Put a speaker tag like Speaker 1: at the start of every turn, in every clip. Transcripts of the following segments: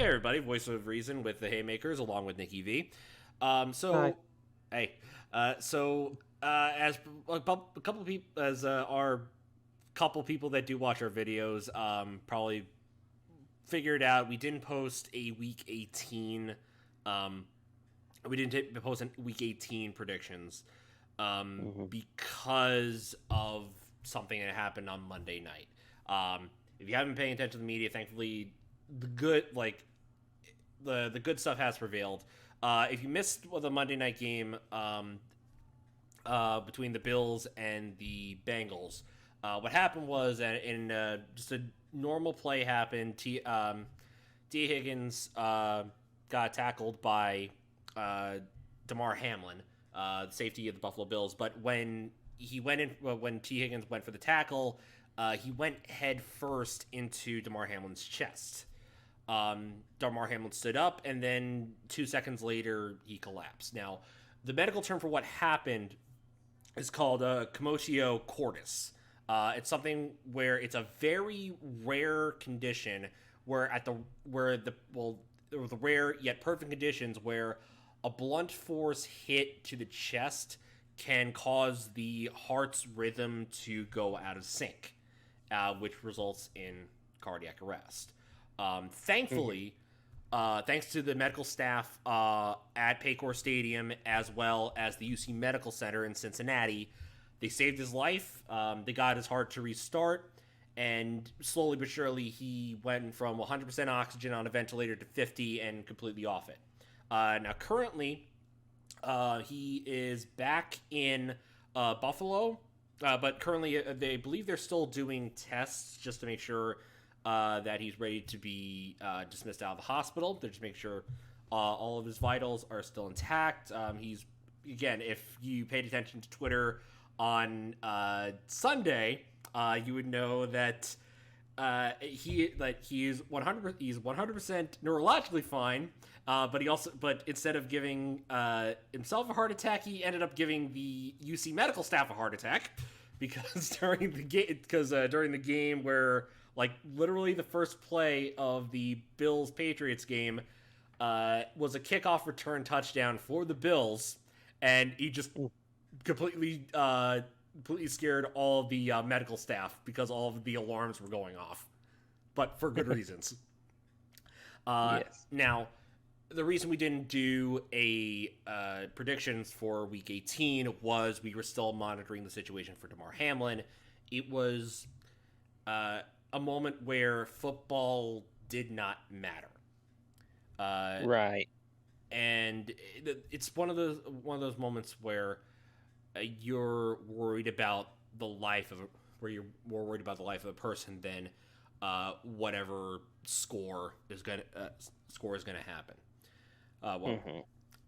Speaker 1: Hey everybody, voice of reason with the Haymakers, along with Nikki V.
Speaker 2: Hi.
Speaker 1: Hey, as a couple people, as our couple people that do watch our videos, probably figured out we didn't post a week 18. Um, we didn't post week 18 predictions,
Speaker 2: hmm
Speaker 1: because of something that happened on Monday night. If you haven't been paying attention to the media, thankfully the good like the good stuff has prevailed. If you missed the Monday night game between the Bills and the Bengals, what happened was in just a normal play happened. D. Higgins got tackled by Damar Hamlin, the safety of the Buffalo Bills. But when T. Higgins went for the tackle, he went head first into Damar Hamlin's chest. Damar Hamlin stood up, and then 2 seconds later, he collapsed. Now, the medical term for what happened is called commotio cordis. It's something where it's a very rare condition the rare yet perfect conditions where a blunt force hit to the chest can cause the heart's rhythm to go out of sync, which results in cardiac arrest.
Speaker 2: hmm
Speaker 1: Thankfully, thanks to the medical staff at Paycor Stadium as well as the UC Medical Center in Cincinnati, they saved his life. They got his heart to restart, and slowly but surely, he went from 100% oxygen on a ventilator to 50 and completely off it. Now, currently, he is back in Buffalo, but currently they believe they're still doing tests just to make sure that he's ready to be dismissed out of the hospital. They're just making sure all of his vitals are still intact. He's again, if you paid attention to Twitter on Sunday, you would know that he's 100% neurologically fine. But instead of giving himself a heart attack, he ended up giving the UC medical staff a heart attack because during the game where literally the first play of the Bills Patriots game was a kickoff return touchdown for the Bills, and he just completely completely scared all of the medical staff because all of the alarms were going off, but for good reasons.
Speaker 2: Yes.
Speaker 1: Now, the reason we didn't do a predictions for Week 18 was we were still monitoring the situation for Damar Hamlin. It was a moment where football did not matter, uh,
Speaker 2: Right.
Speaker 1: and it's one of those moments where you're worried about the life of where you're more worried about the life of a person than whatever score is gonna happen. Well,
Speaker 2: hmm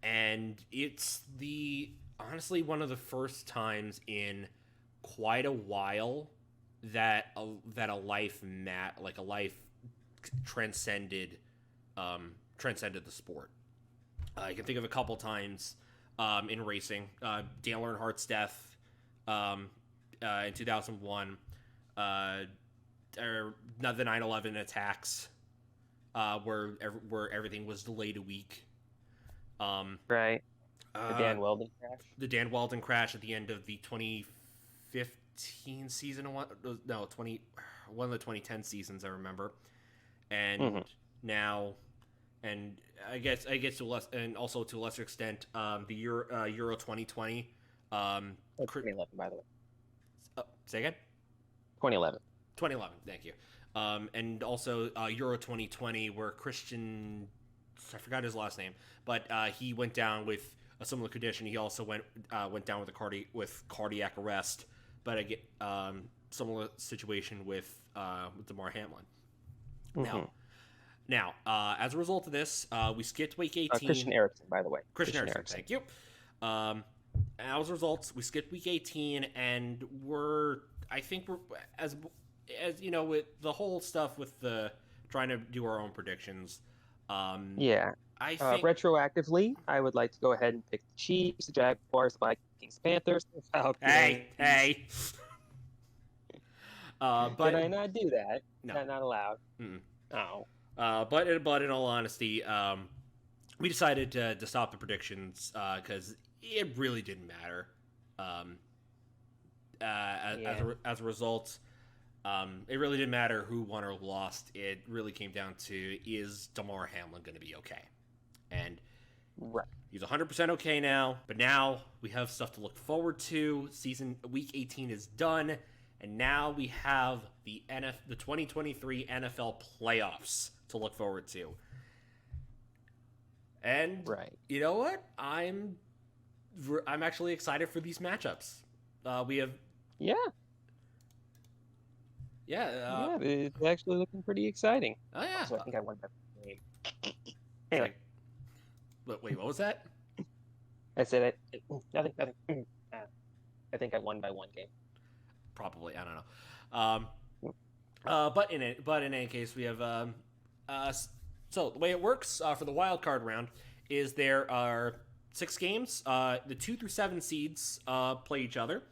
Speaker 1: and it's the honestly one of the first times in quite a while that a life transcended transcended the sport. I can think of a couple times in racing. Dale Earnhardt's death in 2001, or the 9/11 attacks, where everything was delayed a week. Um,
Speaker 2: Right. The
Speaker 1: uh,
Speaker 2: Dan Weldon crash.
Speaker 1: the Dan Weldon crash at the end of the 2015 season, no 20 one of the 2010 seasons I remember, and
Speaker 2: hmm
Speaker 1: now and I guess to less and also to a lesser extent the Euro 2020.
Speaker 2: Oh, 2011, by the way.
Speaker 1: Say again.
Speaker 2: 2011.
Speaker 1: 2011. Thank you. And also Euro 2020, where Christian, I forgot his last name, but he went down with a similar condition. He also went down with cardiac arrest, but I get similar situation with Damar Hamlin. Now,
Speaker 2: hmm
Speaker 1: as a result of this, we skipped week
Speaker 2: Christian
Speaker 1: 18.
Speaker 2: Erickson, by the way.
Speaker 1: Christian
Speaker 2: Christian
Speaker 1: Eriksen,
Speaker 2: Erickson.
Speaker 1: thank you. As a result, we skipped week 18, and I think we're as you know, with the whole stuff with the trying to do our own predictions. Um,
Speaker 2: Yeah.
Speaker 1: I think,
Speaker 2: Retroactively, I would like to go ahead and pick the Chiefs, the Jaguars, Vikings, Panthers, the
Speaker 1: hey,
Speaker 2: Falcons.
Speaker 1: hey,
Speaker 2: Can
Speaker 1: but
Speaker 2: I not do that? Is
Speaker 1: no,
Speaker 2: that not allowed?
Speaker 1: mm-mm.
Speaker 2: Oh.
Speaker 1: But in all honesty, we decided to stop the predictions because it really didn't matter. Um,
Speaker 2: Yeah.
Speaker 1: as a result, it really didn't matter who won or lost. It really came down to, is Damar Hamlin going to be okay? And
Speaker 2: Right.
Speaker 1: he's 100% okay now. But now we have stuff to look forward to. Week 18 is done, and now we have the 2023 NFL playoffs to look forward to. And
Speaker 2: Right.
Speaker 1: you know what? I'm actually excited for these matchups. We have
Speaker 2: Yeah.
Speaker 1: yeah.
Speaker 2: Yeah. It's actually looking pretty exciting.
Speaker 1: Oh yeah.
Speaker 2: Also, I think I won that game.
Speaker 1: It's
Speaker 2: Anyway,
Speaker 1: like, wait, what was that?
Speaker 2: I said nothing. Nothing. I think I won by one game.
Speaker 1: Probably, I don't know. But in any case, we have uh, so the way it works for the wild card round is there are 6 games. The 2 through 7 seeds play each other.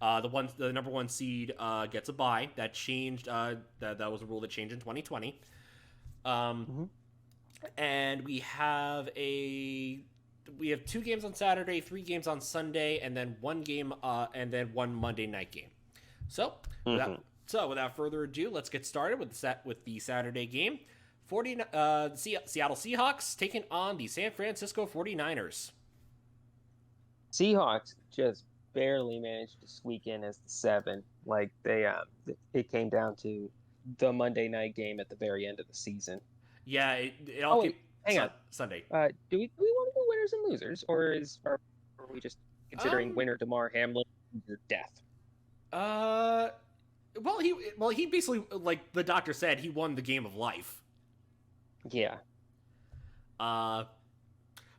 Speaker 1: The number 1 seed gets a bye. That changed. That was a rule that changed in 2020.
Speaker 2: Mm-hmm.
Speaker 1: And we have 2 games on Saturday, 3 games on Sunday, and then 1 game and then 1 Monday night game. So, without further ado, let's get started with the Saturday game. Seattle Seahawks taking on the San Francisco 49ers.
Speaker 2: Seahawks just barely managed to squeak in as the 7. Like it came down to the Monday night game at the very end of the season.
Speaker 1: Yeah, it
Speaker 2: Oh
Speaker 1: all came
Speaker 2: wait, hang on.
Speaker 1: Sunday.
Speaker 2: Do we want to do winners and losers, or are we just considering
Speaker 1: Um,
Speaker 2: winner Damar Hamlin your death?
Speaker 1: uh, he basically, like the doctor said, he won the game of life.
Speaker 2: Yeah.
Speaker 1: Uh,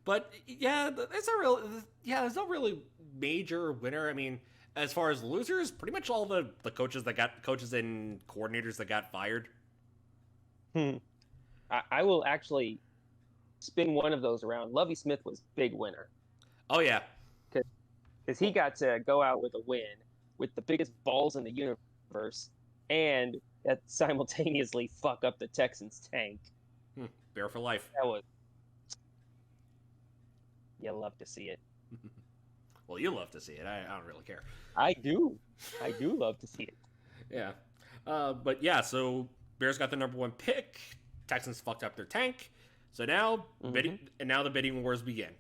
Speaker 1: but yeah, there's no really major winner. I mean, as far as losers, pretty much all the coaches and coordinators that got fired.
Speaker 2: Hmm. I will actually spin one of those around. Lovey Smith was big winner
Speaker 1: Oh yeah,
Speaker 2: because he got to go out with a win with the biggest balls in the universe and simultaneously fuck up the Texans tank.
Speaker 1: bear for life.
Speaker 2: That was, you love to see it.
Speaker 1: Well, you love to see it. I don't really care.
Speaker 2: I do. I do love to see it.
Speaker 1: Yeah. But yeah, so Bears got the number 1 pick. Texans fucked up their tank. So now the bidding wars begin.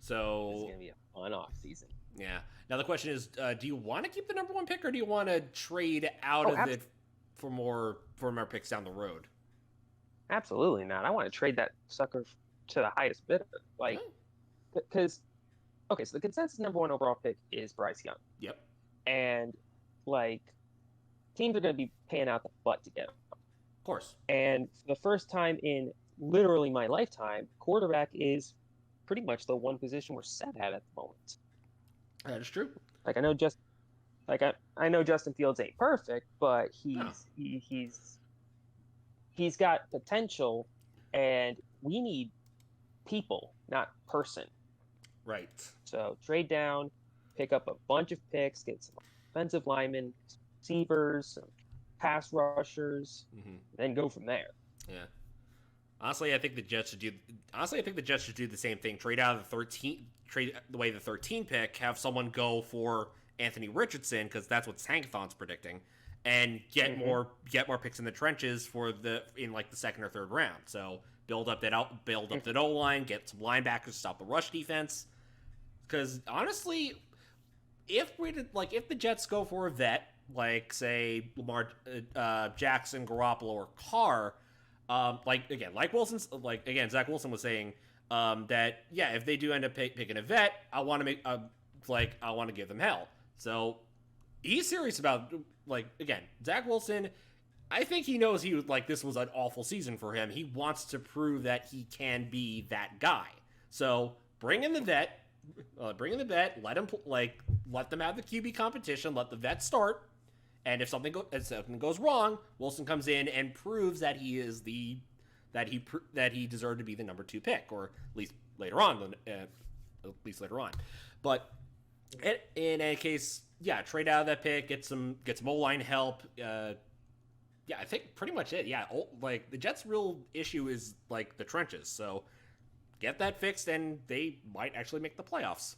Speaker 1: So
Speaker 2: It's gonna be a fun off season.
Speaker 1: yeah. Now the question is, do you want to keep the number 1 pick, or do you want to trade out of it for more picks down the road?
Speaker 2: Absolutely not. I want to trade that sucker to the highest bidder. Like, because okay, so the consensus number 1 overall pick is Bryce Young.
Speaker 1: Yep.
Speaker 2: And like teams are going to be paying out the butt to get him.
Speaker 1: Of course.
Speaker 2: And for the first time in literally my lifetime, quarterback is pretty much the one position we're set at the moment.
Speaker 1: That is true.
Speaker 2: Like I know Justin Fields ain't perfect, but he's got potential, and we need people, not person.
Speaker 1: Right.
Speaker 2: So trade down, pick up a bunch of picks, get some offensive linemen, receivers, some pass rushers, then go from there.
Speaker 1: Yeah. Honestly, I think the Jets should do the same thing. Trade out of the 13, trade away the 13 pick, have someone go for Anthony Richardson, because that's what Tankathon's predicting, and get more picks in the trenches in like the 2nd or 3rd round. So build up that O line, get some linebackers to stop the rush defense. Because honestly, if the Jets go for a vet, like say Lamar Jackson, Garoppolo, or Carr, Zach Wilson was saying that if they do end up picking a vet, I want to give them hell. So he's serious about Zach Wilson. I think he knows this was an awful season for him. He wants to prove that he can be that guy. So bring in the vet. Let them have the QB competition. Let the vet start. And if something goes wrong, Wilson comes in and proves that he is that he deserved to be the number 2 pick, or at least later on. But in any case, trade out of that pick, get some O-line help. Yeah, I think pretty much it. Yeah, like the Jets' real issue is like the trenches. So get that fixed, and they might actually make the playoffs.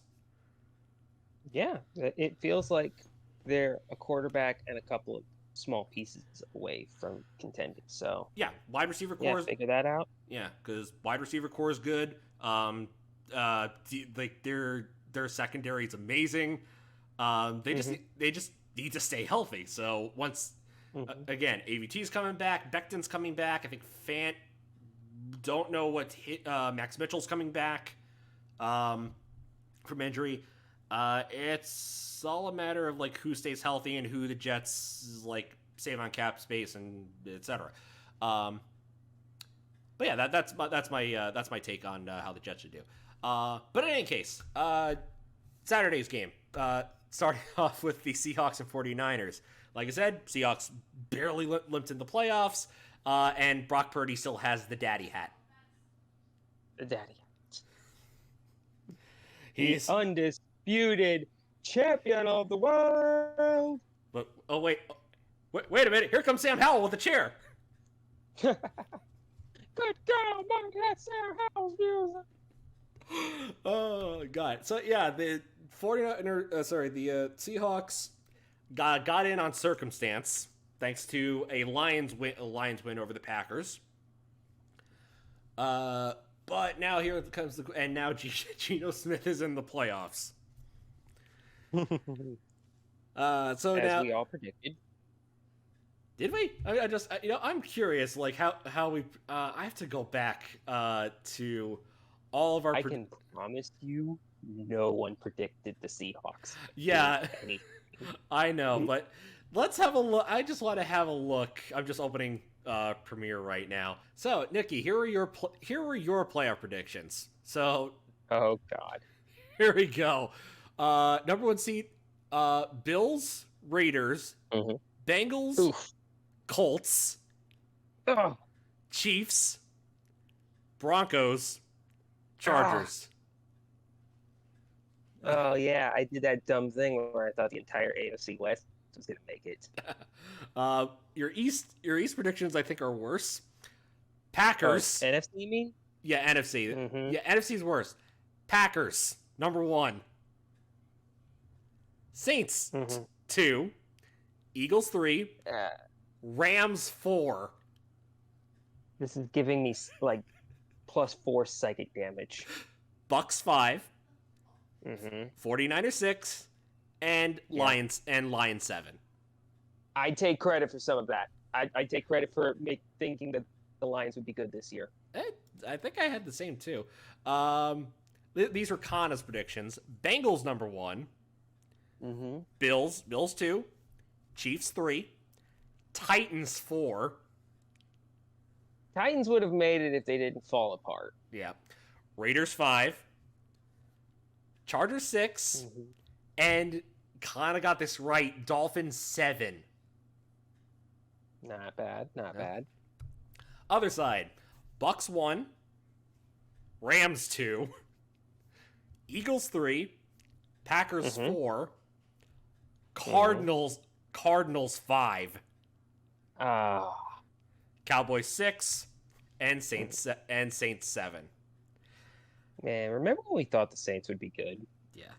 Speaker 2: Yeah, it feels like they're a quarterback and a couple of small pieces away from contending. So
Speaker 1: Yeah, wide receiver
Speaker 2: yeah,
Speaker 1: core is
Speaker 2: figure that out.
Speaker 1: yeah, because wide receiver core is good. Like their secondary is amazing. They just
Speaker 2: Hmm.
Speaker 1: they just need to stay healthy. So once
Speaker 2: Hmm.
Speaker 1: again, AVT's coming back, Becton's coming back. I think Fant don't know what hit. Max Mitchell's coming back from injury. It's all a matter of like who stays healthy and who the Jets like save on cap space and etc. Um, but yeah, that's my take on how the Jets should do. But in any case, Saturday's game. Starting off with the Seahawks and 49ers. Like I said, Seahawks barely limped in the playoffs, and Brock Purdy still has the daddy hat.
Speaker 2: The daddy.
Speaker 1: He's
Speaker 2: the undisputed champion of the world.
Speaker 1: But oh wait a minute! Here comes Sam Howell with a chair.
Speaker 2: Good girl, Mike, that's Sam Howell's music.
Speaker 1: Oh god! So yeah, the 49er, the Seahawks got in on circumstance thanks to a Lions win over the Packers. But now here comes and now Geno Smith is in the playoffs. So
Speaker 2: As
Speaker 1: now
Speaker 2: we all predicted.
Speaker 1: did we? I just I'm curious like how we I have to go back to all of our.
Speaker 2: I can promise you, no one predicted the Seahawks.
Speaker 1: Yeah, I know, but let's have a look. I just want to have a look. I'm just opening Premiere right now. So, Nikki, here are your playoff predictions. So,
Speaker 2: Oh God.
Speaker 1: here we go. Number 1 seed, Bills, Raiders,
Speaker 2: Mhm.
Speaker 1: Bengals,
Speaker 2: Oof.
Speaker 1: Colts,
Speaker 2: Oh.
Speaker 1: Chiefs, Broncos, Chargers.
Speaker 2: Oh yeah, I did that dumb thing where I thought the entire AFC West was gonna make it.
Speaker 1: Your East predictions I think are worse. Packers.
Speaker 2: Oh, NFC, you mean?
Speaker 1: Yeah, NFC.
Speaker 2: Mhm.
Speaker 1: Yeah, NFC's worse. Packers, number 1. Saints,
Speaker 2: Mhm.
Speaker 1: 2. Eagles, 3.
Speaker 2: Uh,
Speaker 1: Rams, 4.
Speaker 2: this is giving me like +4 psychic damage.
Speaker 1: Bucks, 5.
Speaker 2: Mhm.
Speaker 1: 49ers, 6. And
Speaker 2: Yeah.
Speaker 1: Lions 7.
Speaker 2: I take credit for some of that. I take credit for thinking that the Lions would be good this year.
Speaker 1: I think I had the same too. These were Kana's predictions. Bengals, number 1.
Speaker 2: Mm-hmm.
Speaker 1: Bills 2. Chiefs, 3. Titans, 4.
Speaker 2: Titans would have made it if they didn't fall apart.
Speaker 1: Yeah. Raiders, 5. Chargers, 6.
Speaker 2: Mm-hmm.
Speaker 1: And kind of got this right. Dolphins, 7.
Speaker 2: Not bad. Not bad.
Speaker 1: Other side. Bucks, 1. Rams, 2. Eagles, 3. Packers, 4. Cardinals, 5.
Speaker 2: Ah.
Speaker 1: Cowboys, 6. And Saints 7.
Speaker 2: Man, remember when we thought the Saints would be good?
Speaker 1: Yeah.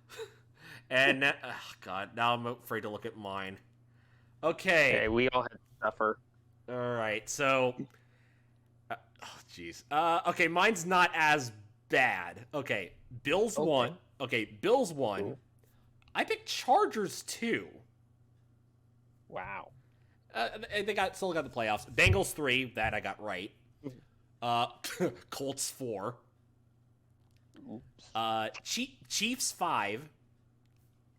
Speaker 1: And God, now I'm afraid to look at mine. Okay.
Speaker 2: Okay, we all had to suffer.
Speaker 1: All right. So, jeez. Okay, mine's not as bad. Okay, Bills
Speaker 2: Okay.
Speaker 1: 1. Okay, Bills 1.
Speaker 2: Cool.
Speaker 1: I picked Chargers 2.
Speaker 2: Wow.
Speaker 1: They still got the playoffs. Bengals 3. That I got right. Colts 4.
Speaker 2: Oops.
Speaker 1: Chiefs 5.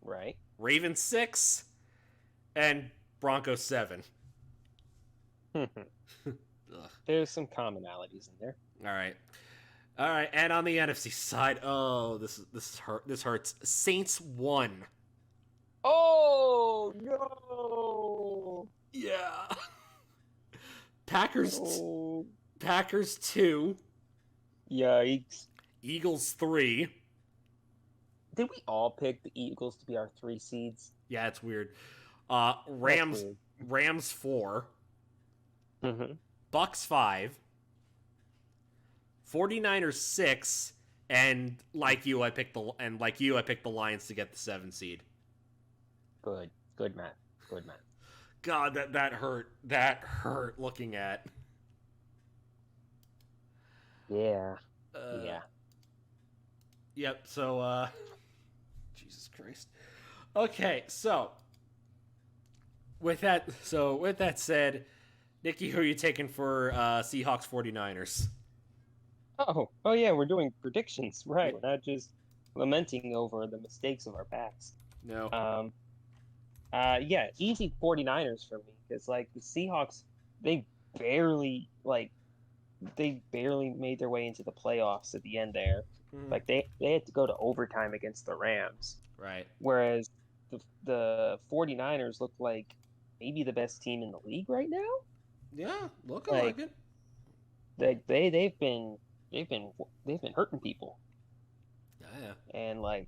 Speaker 2: Right.
Speaker 1: Ravens 6. And Broncos 7.
Speaker 2: There's some commonalities in there.
Speaker 1: All right. And on the NFC side, oh, this hurts. Saints 1.
Speaker 2: Oh no!
Speaker 1: Yeah. Packers
Speaker 2: Oh.
Speaker 1: Packers 2.
Speaker 2: Yikes!
Speaker 1: Eagles 3.
Speaker 2: Did we all pick the Eagles to be our 3 seeds?
Speaker 1: Yeah, it's weird.
Speaker 2: That's
Speaker 1: Rams
Speaker 2: weird.
Speaker 1: Rams 4.
Speaker 2: Mm-hmm.
Speaker 1: Bucks 5, 49ers 6, and like you, I picked the Lions to get the 7 seed.
Speaker 2: Good. Good, Matt. Good, Matt.
Speaker 1: God, that hurt. That hurt looking at.
Speaker 2: Yeah.
Speaker 1: Uh,
Speaker 2: Yeah.
Speaker 1: Yep. So, Jesus Christ. Okay, so with that said, Nikki, who are you taking for Seahawks 49ers?
Speaker 2: Oh yeah, we're doing predictions, right? We're not just lamenting over the mistakes of our past.
Speaker 1: No.
Speaker 2: Um, yeah, easy 49ers for me because like the Seahawks, they barely like they barely made their way into the playoffs at the end there.
Speaker 1: Mm,
Speaker 2: Like they had to go to overtime against the Rams,
Speaker 1: right.
Speaker 2: whereas the 49ers look like maybe the best team in the league right now.
Speaker 1: Yeah, looking
Speaker 2: Like
Speaker 1: like it.
Speaker 2: they've been hurting people,
Speaker 1: Yeah.
Speaker 2: and like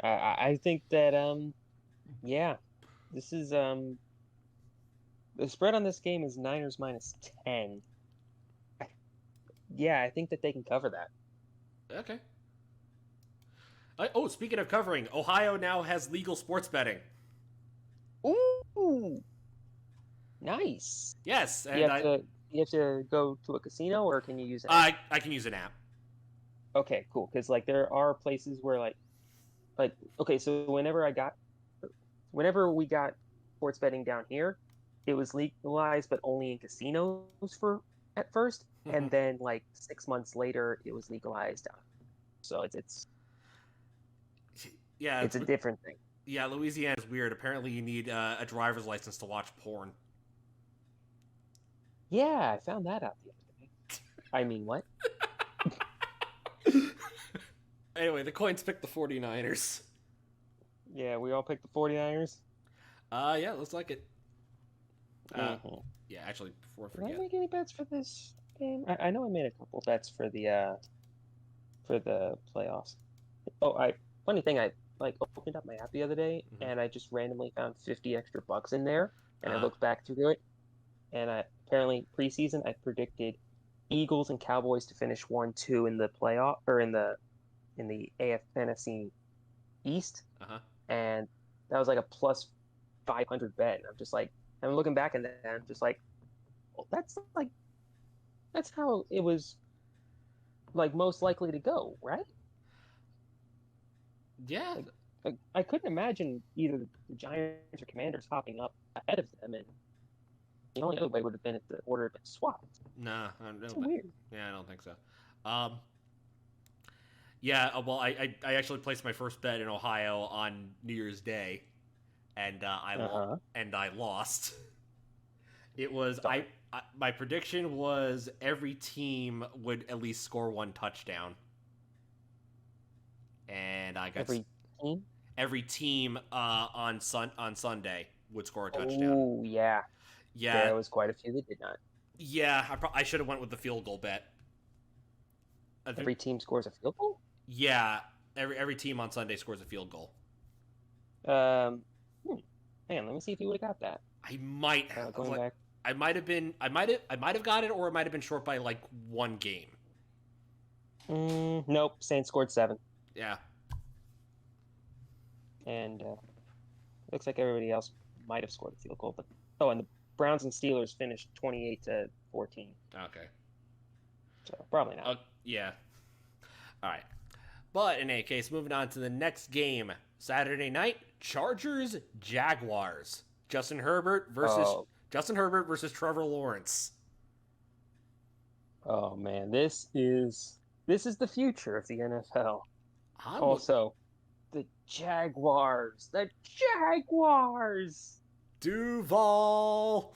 Speaker 2: I think that yeah, this is the spread on this game is Niners -10. Yeah, I think that they can cover that.
Speaker 1: Okay. Speaking of covering, Ohio now has legal sports betting.
Speaker 2: Ooh, nice.
Speaker 1: Yes,
Speaker 2: You
Speaker 1: and
Speaker 2: have
Speaker 1: I
Speaker 2: to you have to go to a casino, or can you use an app?
Speaker 1: I can use an app.
Speaker 2: Okay, cool. Because like there are places where like okay, so whenever we got sports betting down here, it was legalized but only in casinos for at first, and then like 6 months later it was legalized. So
Speaker 1: Yeah,
Speaker 2: it's a different thing.
Speaker 1: yeah. Louisiana's weird. Apparently, you need a driver's license to watch porn.
Speaker 2: Yeah, I found that out the other day. I mean, what?
Speaker 1: Anyway, the coins picked the 49ers.
Speaker 2: Yeah, we all picked the 49ers.
Speaker 1: Yeah, looks like it.
Speaker 2: Mm-hmm.
Speaker 1: Yeah, actually, before I
Speaker 2: Did I
Speaker 1: forget.
Speaker 2: make any bets for this game? I know I made a couple bets for the playoffs. Funny thing, I like opened up my app the other day and I just randomly found 50 extra bucks in there, and I
Speaker 1: Uh,
Speaker 2: looked back through it, and I apparently preseason I predicted Eagles and Cowboys to finish 1-2 in the playoff or in the AF NFC East,
Speaker 1: uh-huh.
Speaker 2: and that was like a plus 500 bet. And I'm looking back and I'm just like, well, that's how it was like most likely to go, right?
Speaker 1: Yeah.
Speaker 2: Like I couldn't imagine either the Giants or Commanders hopping up ahead of them, and the only other way would have been if the order had been swapped.
Speaker 1: Nah, I don't know.
Speaker 2: It's weird.
Speaker 1: Yeah, I don't think so. Um, yeah, well, I actually placed my first bet in Ohio on New Year's Day, and
Speaker 2: Uh-huh.
Speaker 1: I lost. It was
Speaker 2: Darn.
Speaker 1: my prediction was every team would at least score one touchdown, and I got
Speaker 2: Every team.
Speaker 1: every team on Sunday would score a touchdown.
Speaker 2: Oh yeah,
Speaker 1: Yeah,
Speaker 2: there was quite a few that did not.
Speaker 1: yeah, I should have went with the field goal bet. I think,
Speaker 2: Every team scores a field goal.
Speaker 1: yeah, every team on Sunday scores a field goal.
Speaker 2: Um, man, let me see if you would have got that.
Speaker 1: I might have
Speaker 2: Going
Speaker 1: like,
Speaker 2: back.
Speaker 1: I might have got it, or it might have been short by like one game.
Speaker 2: Nope, Saints scored 7,
Speaker 1: Yeah.
Speaker 2: and looks like everybody else might have scored a field goal. But and the Browns and Steelers finished 28-14,
Speaker 1: Okay.
Speaker 2: so probably not.
Speaker 1: Yeah. All right. But in any case, moving on to the next game, Saturday night, Chargers Jaguars. Justin Herbert versus Trevor Lawrence.
Speaker 2: Oh man, this is the future of the NFL. Also, the Jaguars. The Jaguars.
Speaker 1: Duval.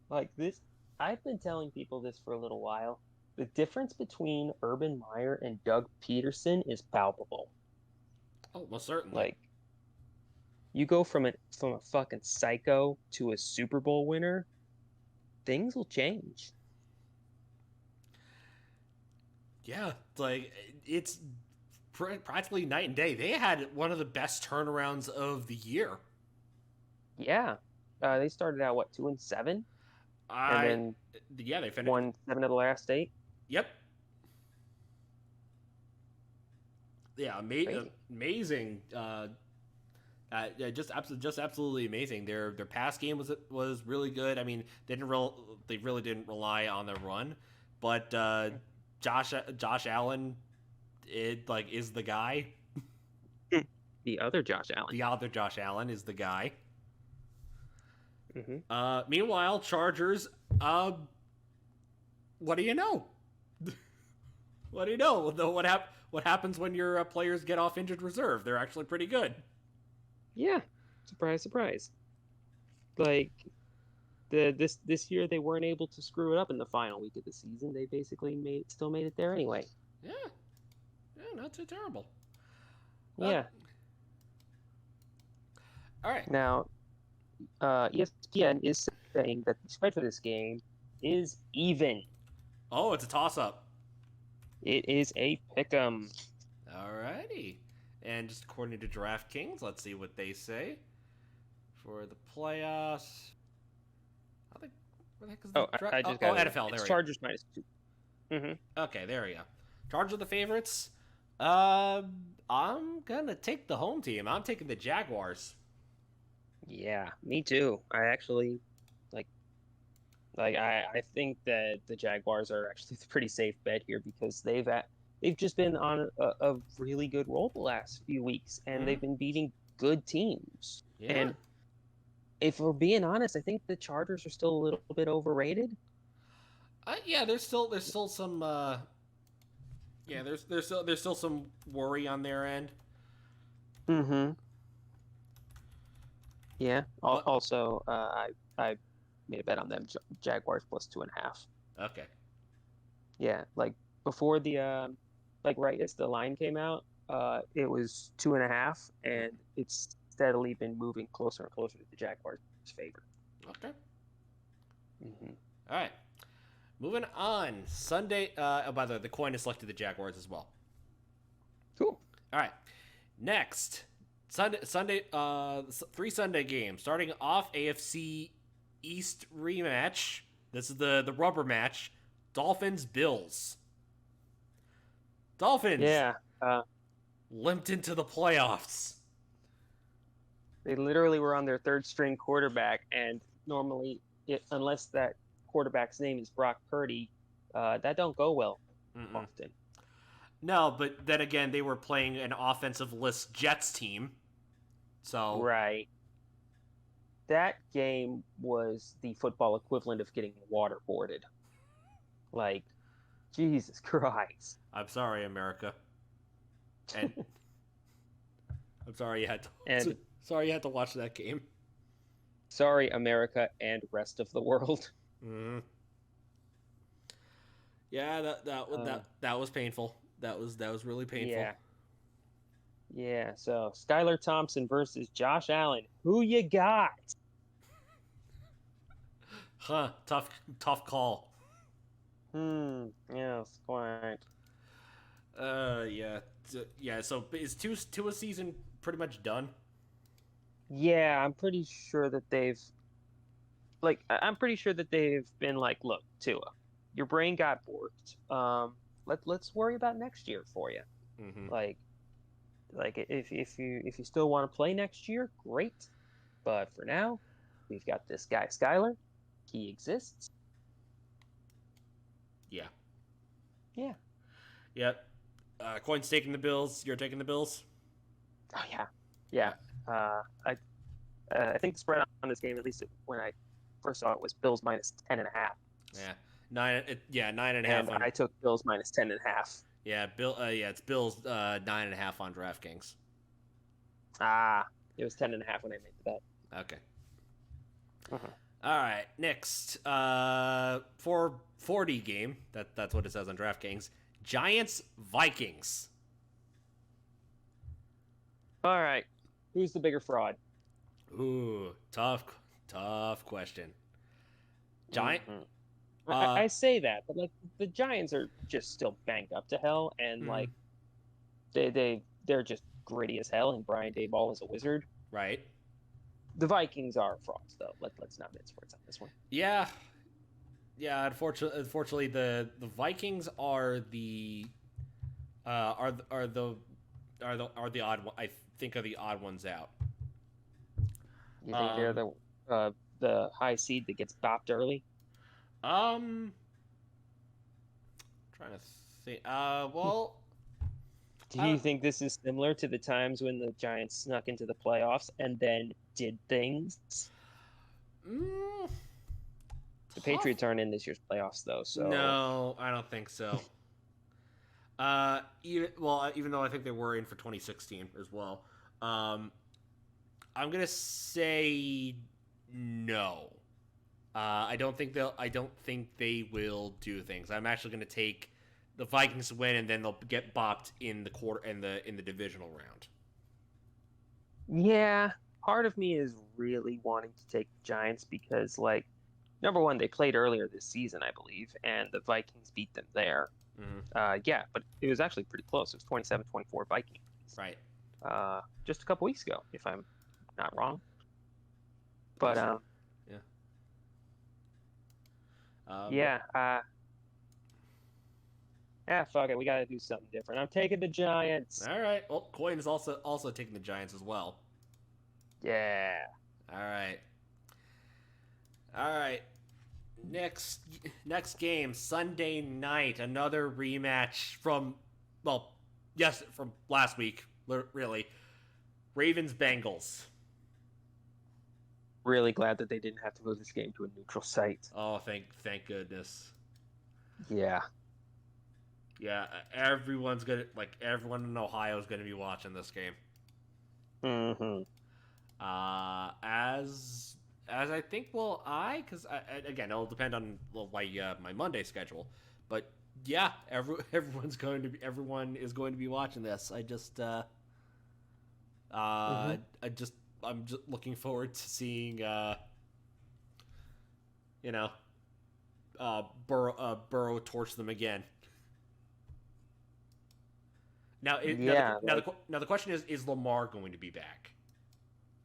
Speaker 2: Like this, I've been telling people this for a little while. The difference between Urban Meyer and Doug Peterson is palpable.
Speaker 1: Oh, most certainly.
Speaker 2: Like, you go from a fucking psycho to a Super Bowl winner, things will change.
Speaker 1: Yeah, like it's practically night and day. They had one of the best turnarounds of the year.
Speaker 2: Yeah, they started out what 2-7. and then
Speaker 1: they finished.
Speaker 2: won 7 of the last 8.
Speaker 1: Yep. Yeah, amazing. Yeah, just absolutely amazing. Their pass game was really good. I mean, they really didn't rely on the run, but Josh Allen, is the guy.
Speaker 2: The other Josh Allen.
Speaker 1: The other Josh Allen is the guy.
Speaker 2: Mm-hmm.
Speaker 1: Meanwhile, Chargers. What do you know? What do you know? What happens when your players get off injured reserve? They're actually pretty good.
Speaker 2: Yeah, surprise, surprise. Like this year, they weren't able to screw it up in the final week of the season. They basically still made it there anyway.
Speaker 1: Yeah, not too terrible.
Speaker 2: Yeah.
Speaker 1: All right.
Speaker 2: Now, ESPN is saying that the spread for this game is even.
Speaker 1: Oh, it's a toss-up.
Speaker 2: It is a pick'em.
Speaker 1: Alrighty. And just according to DraftKings, let's see what they say for the playoffs. Where the heck is
Speaker 2: I just got
Speaker 1: NFL. There
Speaker 2: it's Chargers -2.
Speaker 1: Mm-hmm. Okay, there we go. Chargers are the favorites. I'm gonna take the home team. I'm taking the Jaguars.
Speaker 2: Yeah, me too. I actually I think that the Jaguars are actually a pretty safe bet here because they've just been on a really good roll the last few weeks, and they've been beating good teams.
Speaker 1: Yeah.
Speaker 2: And if we're being honest, I think the Chargers are still a little bit overrated.
Speaker 1: Yeah, there's still some there's still some worry on their end.
Speaker 2: Mm-hmm. Yeah. Also, I made a bet on them, Jaguars +2.5.
Speaker 1: Okay.
Speaker 2: Yeah, before the right as the line came out, it was 2.5, and it's steadily been moving closer and closer to the Jaguars' favor.
Speaker 1: Okay.
Speaker 2: Mm-hmm.
Speaker 1: All right. Moving on. Sunday. By the way, the coin has selected the Jaguars as well.
Speaker 2: Cool.
Speaker 1: All right. Next, Sunday. 3 Sunday games. Starting off, AFC East rematch. This is the rubber match. Dolphins Bills. Dolphins.
Speaker 2: Yeah.
Speaker 1: Limped into the playoffs.
Speaker 2: They literally were on their third string quarterback, and normally, unless that quarterback's name is Brock Purdy, that don't go well often.
Speaker 1: No, but then again, they were playing an offensive-less Jets team. So
Speaker 2: right. That game was the football equivalent of getting waterboarded. Jesus Christ.
Speaker 1: I'm sorry, America. And I'm sorry you had to watch that game.
Speaker 2: Sorry, America and rest of the world.
Speaker 1: Mm-hmm. Yeah, that was painful. That was really painful.
Speaker 2: Yeah. So Skylar Thompson versus Josh Allen. Who you got?
Speaker 1: Huh? Tough call.
Speaker 2: Yes, quite.
Speaker 1: Yeah. So is two a season pretty much done?
Speaker 2: Yeah, I'm pretty sure that they've been look, Tua, your brain got borked. Let's worry about next year for you.
Speaker 1: Mm-hmm.
Speaker 2: If you still want to play next year, great. But for now, we've got this guy Skylar. He exists.
Speaker 1: Yeah.
Speaker 2: Yeah.
Speaker 1: Yep. Coin's taking the Bills. You're taking the Bills.
Speaker 2: Oh yeah. I think the spread on this game, at least when I first saw it, was Bills -10.5.
Speaker 1: Yeah. 9.5.
Speaker 2: And I took Bills -10.5.
Speaker 1: Yeah, it's Bills 9.5 on DraftKings.
Speaker 2: It was 10.5 when I made the bet.
Speaker 1: Okay. Uh-huh. All right, next 440 game. That's what it says on DraftKings. Giants Vikings.
Speaker 2: All right, who's the bigger fraud?
Speaker 1: Ooh, tough question. Giant.
Speaker 2: Mm-hmm. I say that, but the Giants are just still banged up to hell, and they're just gritty as hell, and Brian Daboll is a wizard.
Speaker 1: Right.
Speaker 2: The Vikings are frauds, though. Let's not mince words on this one.
Speaker 1: Yeah, Yeah, unfortunately, the Vikings are the are the odd one. I think are the odd ones out.
Speaker 2: You think they're
Speaker 1: Um,
Speaker 2: the high seed that gets bopped early?
Speaker 1: um, trying to think. Well,
Speaker 2: Do
Speaker 1: I
Speaker 2: you think this is similar to the times when the Giants snuck into the playoffs and then did things?
Speaker 1: mm,
Speaker 2: The
Speaker 1: tough.
Speaker 2: Patriots aren't in this year's playoffs though, so
Speaker 1: No, I don't think so. Even though I think they were in for 2016 as well. Um, I'm gonna say no. I don't think they will do things. I'm actually gonna take the Vikings to win, and then they'll get bopped in the quarter in the divisional round.
Speaker 2: yeah, part of me is really wanting to take the Giants because like number one, they played earlier this season, I believe, and the Vikings beat them there.
Speaker 1: Mm-hmm.
Speaker 2: Yeah, but it was actually pretty close. It was 27-24 Vikings.
Speaker 1: Right.
Speaker 2: Just a couple weeks ago, if I'm not wrong. But
Speaker 1: Yes. Yeah. But
Speaker 2: yeah, fuck it, we got to do something different. I'm taking the Giants.
Speaker 1: all right. Well, Coin is also taking the Giants as well.
Speaker 2: Yeah.
Speaker 1: All right. All right. Next next game Sunday night, another rematch from well, yes, from last week. Really, Ravens Bengals.
Speaker 2: Really glad that they didn't have to move this game to a neutral site.
Speaker 1: Oh, thank goodness.
Speaker 2: Yeah.
Speaker 1: Yeah, everyone in Ohio is gonna be watching this game.
Speaker 2: Mm-hmm.
Speaker 1: As I think because again it'll depend on my Monday schedule, but yeah, everyone is going to be watching this.
Speaker 2: Mm-hmm.
Speaker 1: I just I'm just looking forward to seeing you know Burrow torch them again.
Speaker 2: Yeah, like
Speaker 1: Now the question is Lamar going to be back?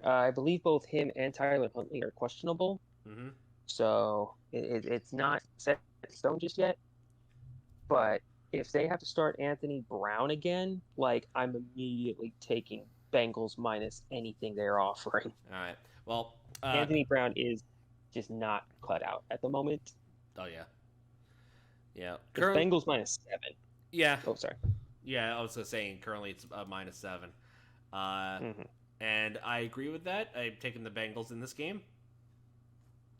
Speaker 2: I believe both him and Tyler Huntley are questionable,
Speaker 1: Mm-hmm.
Speaker 2: so it's not set in stone just yet. But if they have to start Anthony Brown again, like I'm immediately taking Bengals minus anything they're offering.
Speaker 1: All right. Well,
Speaker 2: Anthony Brown is just not cut out at the moment.
Speaker 1: oh yeah.
Speaker 2: It's Bengals -7.
Speaker 1: Yeah,
Speaker 2: Oh, sorry.
Speaker 1: yeah. I was just saying currently it's -7. Uh,
Speaker 2: Mm-hmm.
Speaker 1: and I agree with that. I'm taking the Bengals in this game.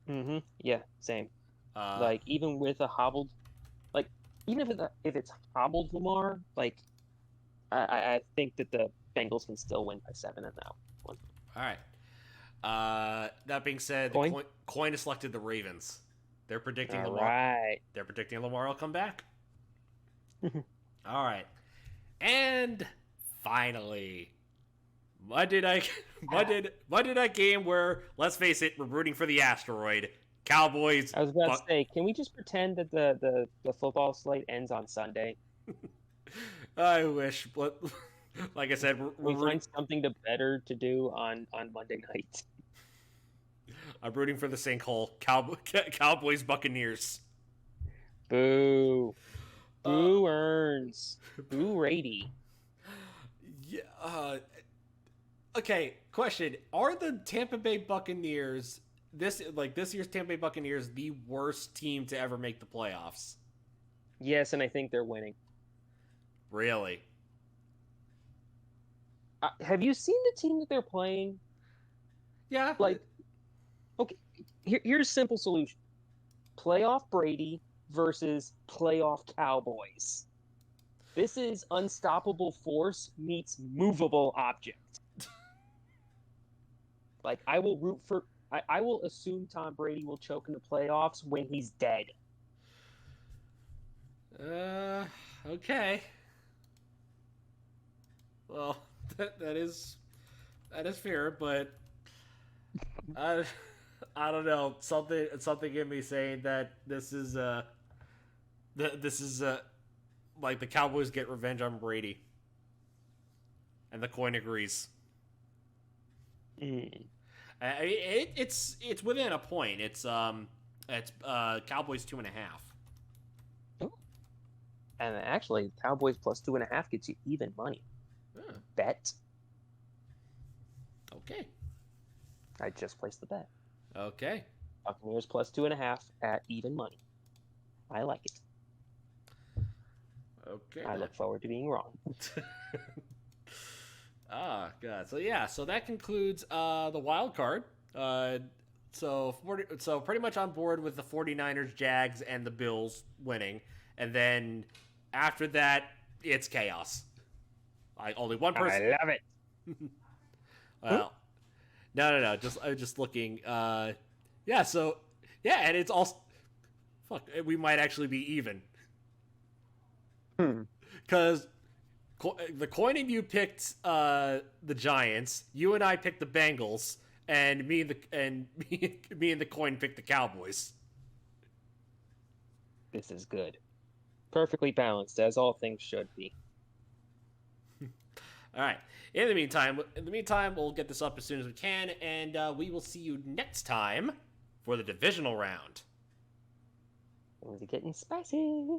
Speaker 2: Mm-hmm. Yeah, same.
Speaker 1: Uh,
Speaker 2: Like even with a hobbled, like even if it's hobbled Lamar, like I think that the Bengals can still win by 7 in that one.
Speaker 1: all right. That being said, the
Speaker 2: Coin.
Speaker 1: coin has selected the Ravens. They're predicting
Speaker 2: All
Speaker 1: Lamar.
Speaker 2: right.
Speaker 1: They're predicting Lamar will come back. All right. And finally, Monday night, Monday night game where, let's face it, we're rooting for the asteroid. Cowboys.
Speaker 2: I was about to say, can we just pretend that the football slate ends on Sunday?
Speaker 1: I wish, but like I said,
Speaker 2: We find something to better to do on Monday night.
Speaker 1: I'm rooting for the sinkhole. Cowboys Buccaneers.
Speaker 2: Boo.
Speaker 1: Uh,
Speaker 2: Boo earns. Boo Rady.
Speaker 1: yeah. Okay. Question: are the Tampa Bay Buccaneers this year's Tampa Bay Buccaneers the worst team to ever make the playoffs?
Speaker 2: Yes, and I think they're winning.
Speaker 1: Really?
Speaker 2: Have you seen the team that they're playing?
Speaker 1: Yeah.
Speaker 2: Like, okay, here's a simple solution: playoff Brady versus playoff Cowboys. This is unstoppable force meets movable object. Like, I will root for. I will assume Tom Brady will choke in the playoffs when he's dead.
Speaker 1: Okay. Well, that is fair, but I I don't know, something in me saying that this is like the Cowboys get revenge on Brady, and the coin agrees.
Speaker 2: Mm.
Speaker 1: It's within a point. It's It's Cowboys 2.5.
Speaker 2: Ooh. And actually, Cowboys plus 2.5 gets you even money. Bet.
Speaker 1: Okay.
Speaker 2: I just placed the bet.
Speaker 1: Okay.
Speaker 2: Buccaneers plus 2.5 at even money. I like it.
Speaker 1: Okay.
Speaker 2: I look forward to being wrong.
Speaker 1: God. So that concludes the wild card. So pretty much on board with the 49ers, Jags, and the Bills winning. And then after that, it's chaos. Only one person.
Speaker 2: I love it.
Speaker 1: Well, no. I was just looking. Yeah. So yeah, and it's all. Fuck. We might actually be even. Because the coin and you picked the Giants. You and I picked the Bengals, and me and the coin picked the Cowboys.
Speaker 2: This is good. Perfectly balanced, as all things should be.
Speaker 1: All right. In the meantime, we'll get this up as soon as we can, and we will see you next time for the divisional round.
Speaker 2: Things are getting spicy.